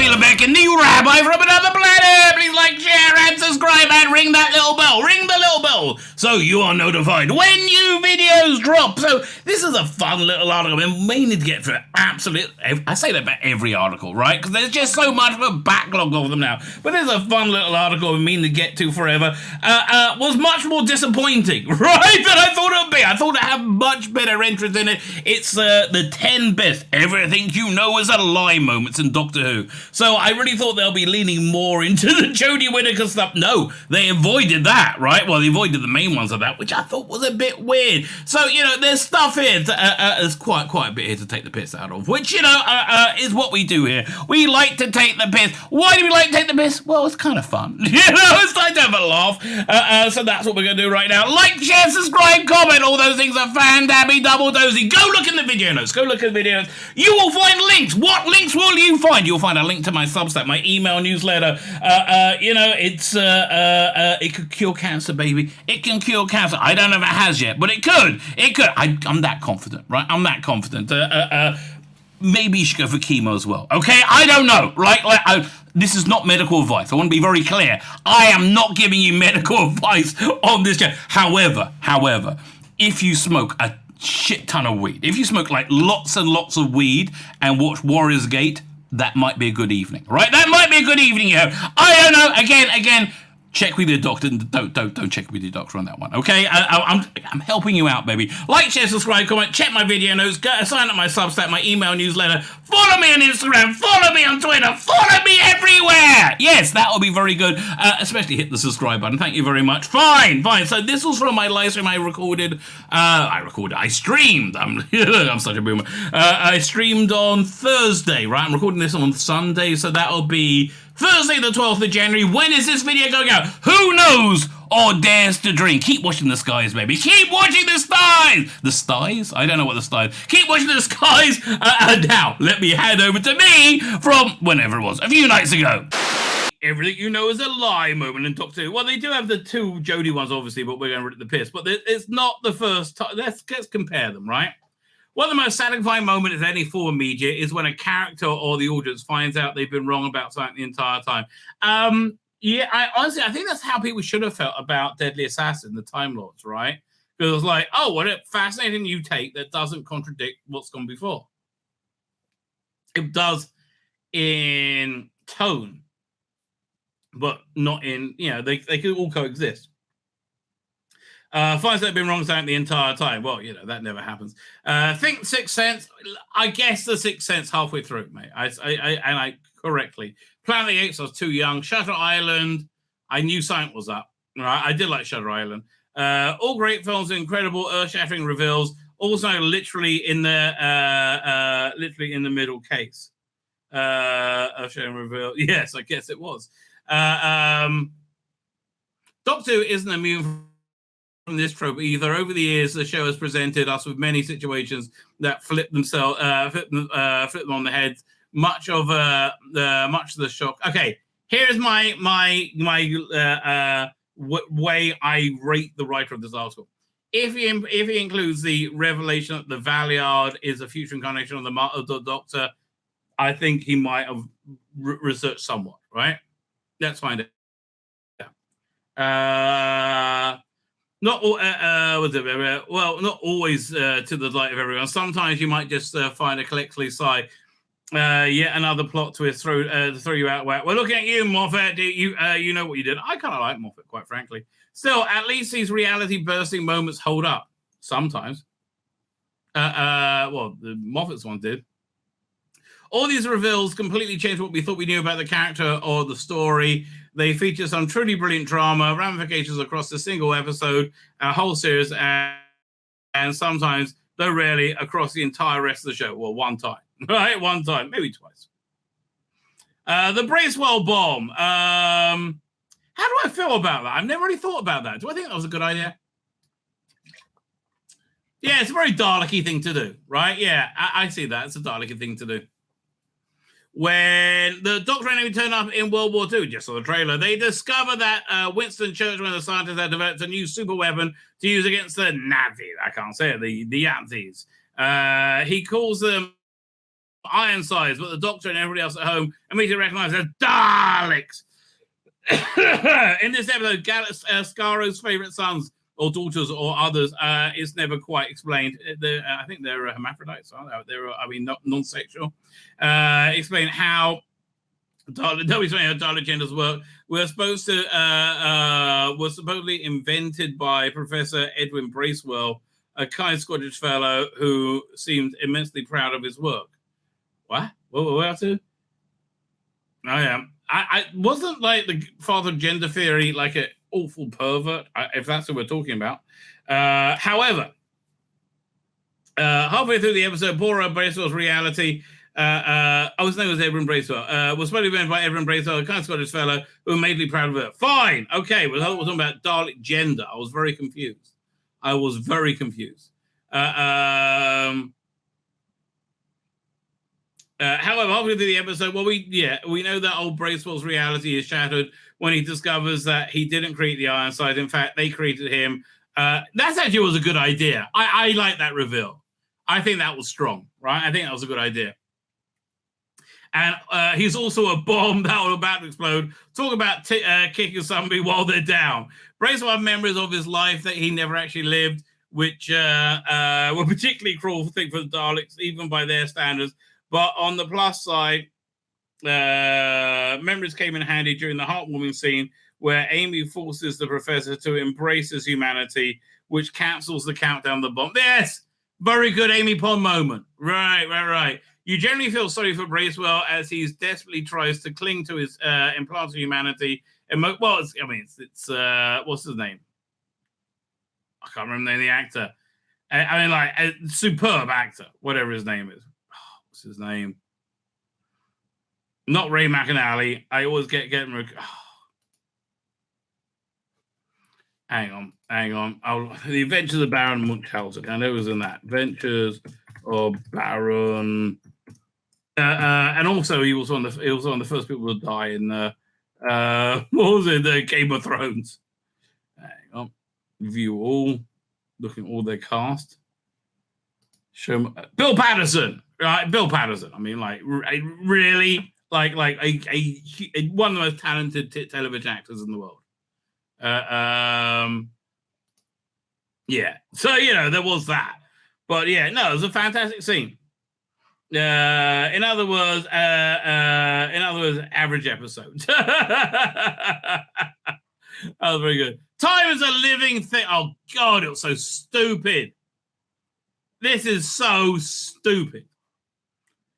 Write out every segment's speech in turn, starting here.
Tzvi Lebetkin, the Rabbi from another planet. Please like, share, and subscribe, and ring that little bell. Ring the little bell so you are notified when new videos drop. So this is a fun little article. We may need to get through absolutely. I say that about every article, right? Because there's just so much of a backlog of them now. But there's a fun little article we mean to get to forever. Was much more disappointing, right, than I thought it would be. I thought it had much better entrance in it. It's the 10 best everything you know is a lie moments in Doctor Who. So I really thought they'll be leaning more into the Jodie Whittaker stuff. No, they avoided that, right? Well, they avoided the main ones of that, which I thought was a bit weird. So, you know, there's stuff here, there's quite a bit here to take the piss out of, which, you know, is what we do here. We like to take the piss. Why do we like to take the piss? Well, it's kind of fun. You know, it's time to have a laugh. So that's what we're going to do right now. Like, share, subscribe, comment. All those things are fan-dabby, double-dozy. Go look in the video notes. Go look at the video notes. You will find links. What links will you find? You'll find a link to my Substack, my email newsletter. You know, it could cure cancer, baby. It can cure cancer. I don't know if it has yet, but it could. It could. I'm that confident, right? I'm that confident. Maybe you should go for chemo as well. Okay, I don't know. This is not medical advice. I want to be very clear. I am not giving you medical advice on this channel. However, if you smoke a shit ton of weed, if you smoke like lots and lots of weed and watch Warriors Gate, that might be a good evening, right? That might be a good evening, you know. I don't know. Again. Check with your doctor. Don't check with your doctor on that one, okay? I'm helping you out, baby. Like, share, subscribe, comment, check my video notes, sign up my Substack, my email newsletter, follow me on Instagram, follow me on Twitter, follow me everywhere! Yes, that will be very good. Especially hit the subscribe button. Thank you very much. Fine. So this was from my live stream I streamed. I'm such a boomer. I streamed on Thursday, right? I'm recording this on Sunday, so that'll be Thursday the 12th of January. When is this video going out? Who knows or dares to dream? Keep watching the skies, baby. Keep watching the skies. The skies? I don't know what the skies. Keep watching the skies. Now, let me hand over to me from whenever it was, a few nights ago. Everything you know is a lie moment in Doctor Who. Well, they do have the two Jodie ones, obviously, but we're going to rip the piss. But it's not the first time. Let's compare them, right? One of the most satisfying moments of any form of media is when a character or the audience finds out they've been wrong about something the entire time. Yeah, I think that's how people should have felt about Deadly Assassin, the Time Lords, right? Because it was like, oh, what a fascinating new take that doesn't contradict what's gone before. It does in tone, but not in, you know, they could all coexist. Finds they've been wrong saying the entire time. Well, you know, that never happens. Think Sixth Sense. I guess the Sixth Sense halfway through, mate. I correctly. Planet of the Apes, I was too young. Shutter Island, I knew something was up. Right, I did like Shutter Island. All great films, incredible, earth-shattering reveals. Also, literally in the middle case. Earth-shattering reveal. Yes, I guess it was. Doctor Who isn't immune from this trope either. Over the years, the show has presented us with many situations that flip them on the head. Much of the shock. Okay, here's my way I rate the writer of this article. If he includes the revelation that the Valiard is a future incarnation of the Doctor, I think he might have researched somewhat. Right? Let's find it. Not always to the delight of everyone. Sometimes you might just find a collectively sigh. Yet another plot twist throw you out. We're looking at you, Moffat. You know what you did. I kind of like Moffat, quite frankly. Still, at least these reality-bursting moments hold up. Sometimes. Well, the Moffat's one did. All these reveals completely changed what we thought we knew about the character or the story. They feature some truly brilliant drama, ramifications across a single episode, a whole series, and sometimes, though rarely, across the entire rest of the show. Well, one time. Right? One time. Maybe twice. The Bracewell bomb. How do I feel about that? I've never really thought about that. Do I think that was a good idea? Yeah, it's a very Dalek-y thing to do, right? Yeah, I see that. It's a Dalek-y thing to do. When the Doctor and Amy turn up in World War II, just saw the trailer, they discover that Winston Churchill and the scientists had developed a new super weapon to use against the Nazis. I can't say it, the Yankees. He calls them Ironsides, but the Doctor and everybody else at home immediately recognise as Daleks. In this episode, Scaro's favourite sons or daughters or others is never quite explained. I think they're hermaphrodites, aren't they? Not non-sexual. Explain how Dalek genders work. Were supposedly invented by Professor Edwin Bracewell, a kind Scottish fellow who seemed immensely proud of his work. What? What to? I am. I wasn't like the father of gender theory like an awful pervert, if that's what we're talking about. However, halfway through the episode, Bora Bracewell's reality. His name was Edwin Bracewell. Was supposed to be invented by Edwin Bracewell, a kind of Scottish fellow who was madly proud of it. Fine, okay. We're talking about Dalek gender. I was very confused. However, halfway through the episode, we know that old Bracewell's reality is shattered when he discovers that he didn't create the Ironside. In fact, they created him. That's actually was a good idea. I like that reveal. I think that was strong, right? I think that was a good idea. And he's also a bomb that was about to explode. Talk about kicking somebody while they're down. Bracewell had memories of his life that he never actually lived, which were particularly cruel thing for the Daleks, even by their standards. But on the plus side, memories came in handy during the heartwarming scene where Amy forces the professor to embrace his humanity, which cancels the countdown of the bomb. Yes, very good Amy Pond moment. Right. You generally feel sorry for Bracewell as he desperately tries to cling to his implanted humanity. What's his name? I can't remember the name of the actor. A superb actor, whatever his name is. What's his name? Not Ray McAnally. I always get him. Hang on. The Adventures of Baron Munchausen. I know it was in that. Adventures of Baron. And also, he was one of the first people to die in what was it? The Game of Thrones. Hang on. View all. Looking at all their cast. Show Bill Patterson. Right, Bill Patterson. I mean, really, one of the most talented television actors in the world. Yeah. So there was that, but yeah, no, it was a fantastic scene. In other words, average episode. That was very good. Time is a living thing. Oh God, it was so stupid. This is so stupid.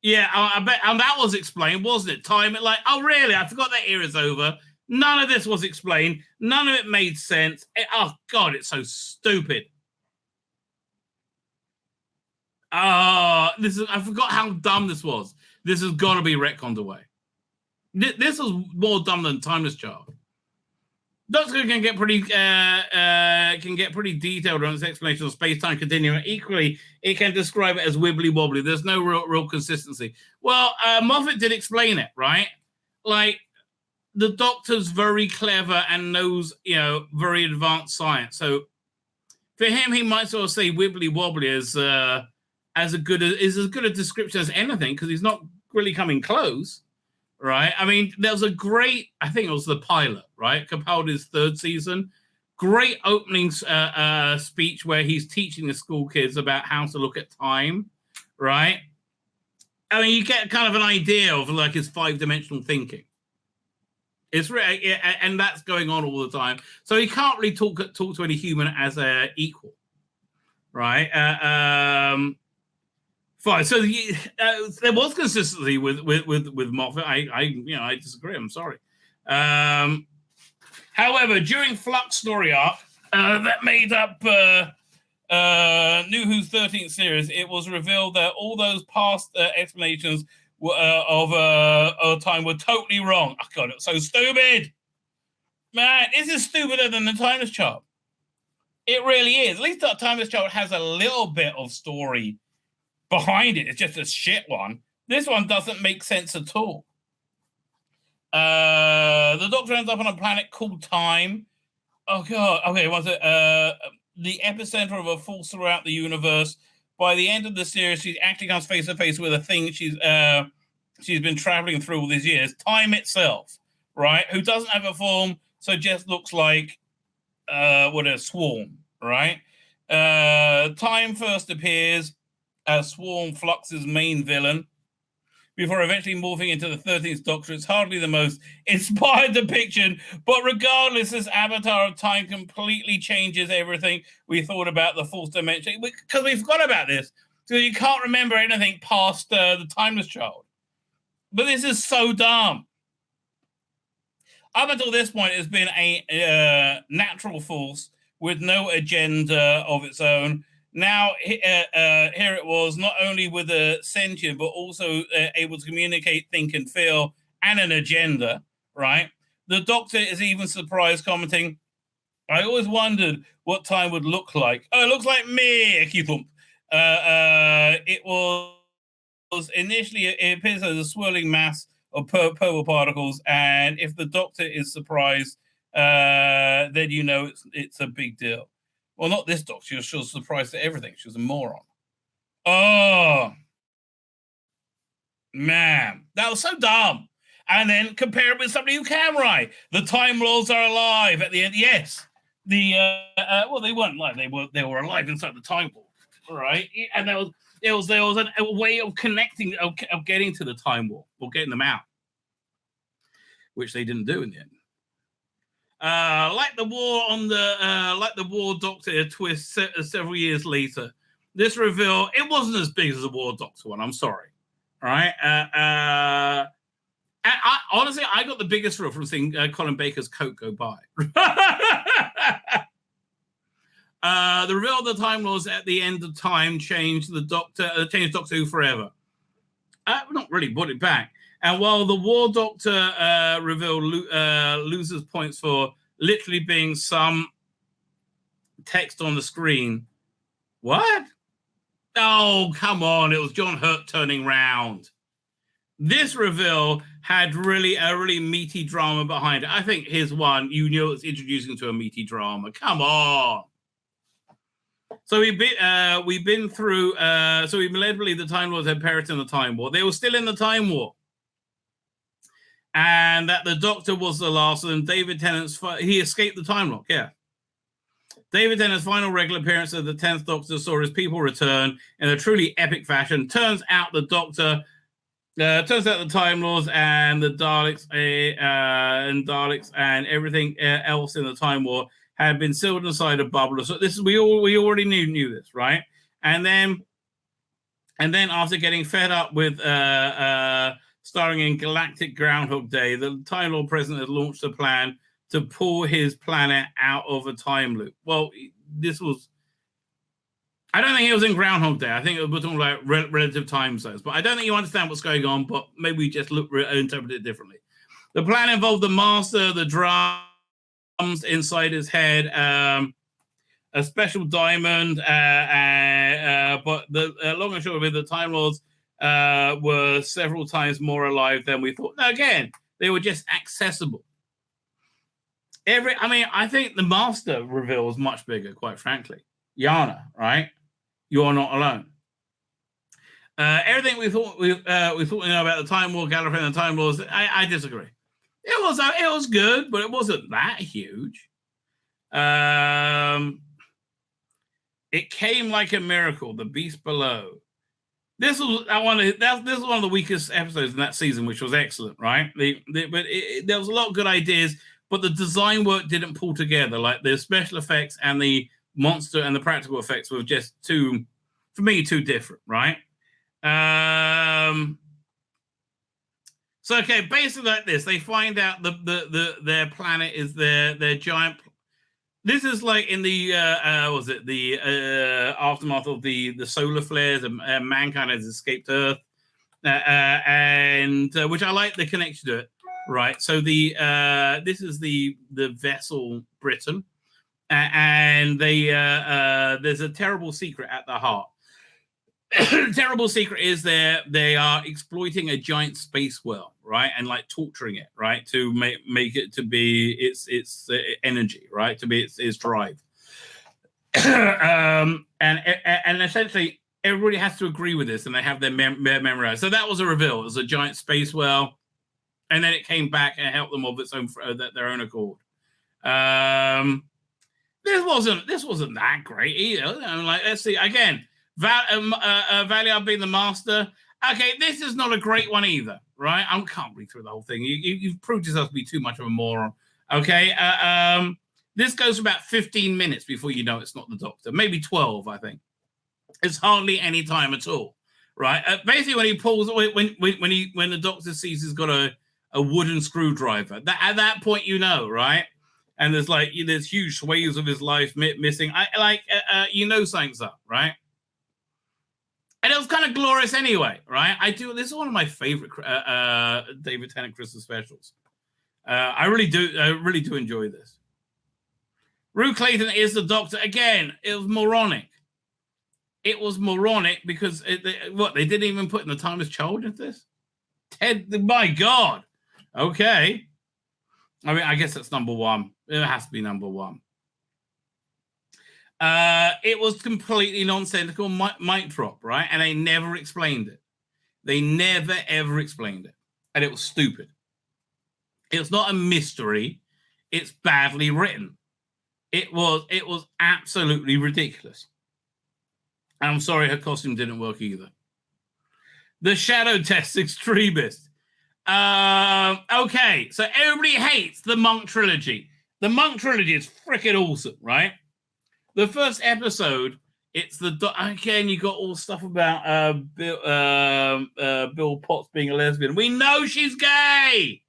Yeah, I bet, and that was explained, wasn't it? Time, really? I forgot that era's over. None of this was explained. None of it made sense. Oh God, it's so stupid. I forgot how dumb this was. This has got to be retconned away. This was more dumb than Timeless Child. Doctor can get pretty detailed on its explanation of space-time continuum. Equally, it can describe it as wibbly-wobbly. There's no real consistency. Well, Moffat did explain it, right? The Doctor's very clever and knows, very advanced science. So for him, he might sort of say wibbly-wobbly as good a description as anything because he's not really coming close. Right. I mean, there was a great, I think it was the pilot, right? Capaldi's third season. Great opening speech where he's teaching the school kids about how to look at time, right? I mean, you get kind of an idea of his 5-dimensional thinking. It's really, and that's going on all the time. So he can't really talk to any human as an equal, right? Fine. So there was consistency with Moffat. I disagree. I'm sorry. However, during Flux story arc that made up New Who's 13th series, it was revealed that all those past explanations of time were totally wrong. Oh God, it's so stupid. Man, this is stupider than the Timeless Child. It really is. At least the Timeless Child has a little bit of story behind it. It's just a shit one. This one doesn't make sense at all. The Doctor ends up on a planet called Time. Oh God. Okay, was it the epicenter of a force throughout the universe? by the end of the series, she actually comes face to face with a thing she's been traveling through all these years, time itself, right? Who doesn't have a form, so just looks like a swarm, right? Time first appears as Swarm Flux's main villain, before eventually morphing into the 13th Doctor. It's hardly the most inspired depiction, but regardless, this avatar of time completely changes everything we thought about the fourth dimension, because we forgot about this. So you can't remember anything past the Timeless Child. But this is so dumb. Up until this point, it's been a natural force with no agenda of its own. Now, here it was, not only with a sentient, but also able to communicate, think, and feel, and an agenda, right? The Doctor is even surprised, commenting, I always wondered what time would look like. Oh, it looks like me, Thump. It was initially, it appears as a swirling mass of purple particles, and if the Doctor is surprised, then you know it's a big deal. Well, not this Doctor. She was surprised at everything. She was a moron. Oh, man. That was so dumb. And then compare it with somebody who can write. The Time Lords are alive at the end. Yes. Well, they weren't alive. They were alive inside the Time War. All right. And there was a way of connecting, of getting to the Time War, or getting them out, which they didn't do in the end. Like the War Doctor twist several years later, this reveal, it wasn't as big as the War Doctor one. I'm sorry. All right. And honestly, I got the biggest thrill from seeing Colin Baker's coat go by. The reveal of the Time Lords at the end of time changed Doctor Who forever. Not really, put it back. And while the War Doctor reveal loses points for literally being some text on the screen. What? Oh, come on. It was John Hurt turning round. This reveal had a really meaty drama behind it. I think his one, you knew it was introducing to a meaty drama. Come on. So we've been through, so we led to believe the Time Lords had perished in the Time War. They were still in the Time War. And that the Doctor was the last of them. David Tennant's, he escaped the Time Lock, yeah. David Tennant's final regular appearance as the 10th Doctor saw his people return in a truly epic fashion. Turns out the Time Lords and the Daleks and everything else in the Time War had been sealed inside a bubble. So this is we already knew this, right? And then after getting fed up with starring in Galactic Groundhog Day, the Time Lord president had launched a plan to pull his planet out of a time loop. Well, this was... I don't think it was in Groundhog Day. I think it was talking about relative time zones. But I don't think you understand what's going on, but maybe we just interpret it differently. The plan involved the Master, the drums inside his head, a special diamond, but the long and short of it, the Time Lords were several times more alive than we thought. Now, again, they were just accessible. I think the Master reveal was much bigger, quite frankly. Yana, right? You're not alone. Everything we thought we know about the Time War, Gallifrey and the Time Lords, I disagree. It was good, but it wasn't that huge. It came like a miracle. The Beast Below. This was one of the weakest episodes in that season, which was excellent, right? But there was a lot of good ideas, but the design work didn't pull together. Like the special effects and the monster and the practical effects were just too different, right? So okay, basically like this, they find out their planet is their giant. This is like in the aftermath of the solar flares, and mankind has escaped Earth, and which I like the connection to it, right? So this is the vessel Britain, and there's a terrible secret at the heart. The terrible secret is they are exploiting a giant space whale, right, and like torturing it, right, to make it to be its energy, right, to be its drive, and essentially everybody has to agree with this, and they have their memorized. So that was a reveal. It was a giant space whale, and then it came back and helped them of its own their own accord. This wasn't that great either. I'm like, let's see again. Valia being the master. Okay, this is not a great one either, right? I can't read through the whole thing. You've proved yourself to be too much of a moron. Okay, this goes for about 15 minutes before you know it's not the Doctor. Maybe 12, I think. It's hardly any time at all, right? Basically, when he pulls, when the Doctor sees he's got a wooden screwdriver, at that point you know, right? And there's huge swathes of his life missing. You know something's up, right? And it was kind of glorious anyway, right? This is one of my favorite David Tennant Christmas specials. I really do enjoy this. Rue Clayton is the Doctor again. It was moronic. It was moronic because they didn't even put in the timeless child into this. Ted, my God. Okay. I mean, I guess that's number one. It has to be number one. It was completely nonsensical mic drop, right? And they never explained it. They never, ever explained it. And it was stupid. It's not a mystery. It's badly written. It was absolutely ridiculous. And I'm sorry her costume didn't work either. The Shadow Test Extremist. Okay, so everybody hates the Monk Trilogy. The Monk Trilogy is freaking awesome, right? The first episode, it's again, you got all the stuff about Bill Potts being a lesbian. We know she's gay.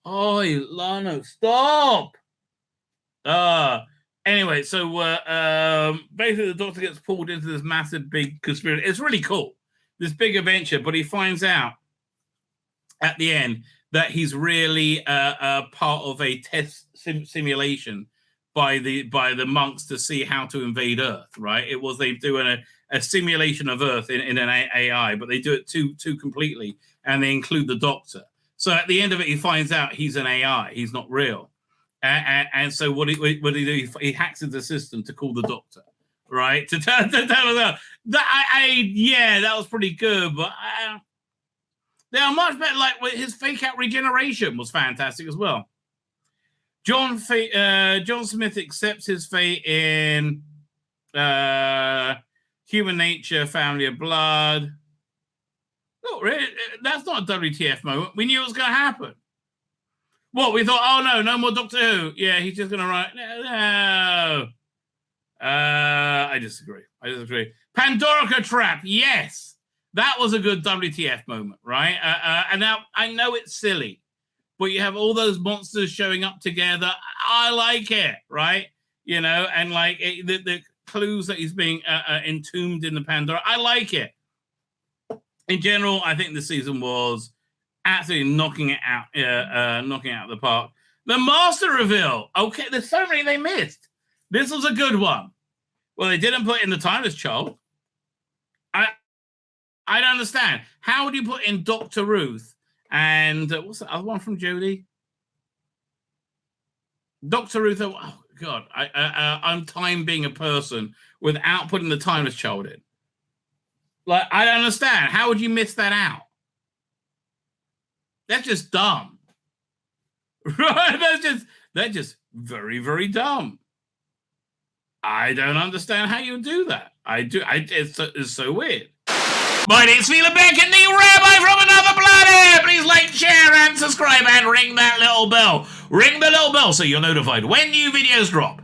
Oh, Lano, stop. Anyway, so basically the Doctor gets pulled into this massive big conspiracy. It's really cool, this big adventure, but he finds out at the end that he's really part of a test simulation by the monks to see how to invade Earth, right? They do a simulation of Earth in an AI, but they do it too completely, and they include the Doctor. So at the end of it, he finds out he's an AI. He's not real. And so what he do? He hacks into the system to call the Doctor, right? To tell him that. That was pretty good, but they are much better. Like his fake out regeneration was fantastic as well. John Smith accepts his fate in Human Nature, Family of Blood. No, really, that's not a WTF moment. We knew it was going to happen. What, we thought, no more Doctor Who. Yeah, he's just going to write, no. I disagree. Pandorica Trap, yes. That was a good WTF moment, right? And now, I know it's silly, but you have all those monsters showing up together. I like it, right? You know, and like the clues that he's being entombed in the Pandora. I like it. In general, I think the season was absolutely knocking it out of the park. The Master reveal. Okay, there's so many they missed. This was a good one. Well, they didn't put in the Timeless Child. I don't understand. How would you put in Dr. Ruth and what's the other one from Jodie? Dr. Ruth. Oh God, I'm time being a person without putting the Timeless Child in. Like, I don't understand. How would you miss that out? That's just dumb. Right? That's just very, very dumb. I don't understand how you do that. It's so weird. My name's Tzvi Lebetkin, the Rabbi from another planet. Please like, share, and subscribe, and ring that little bell. Ring the little bell so you're notified when new videos drop.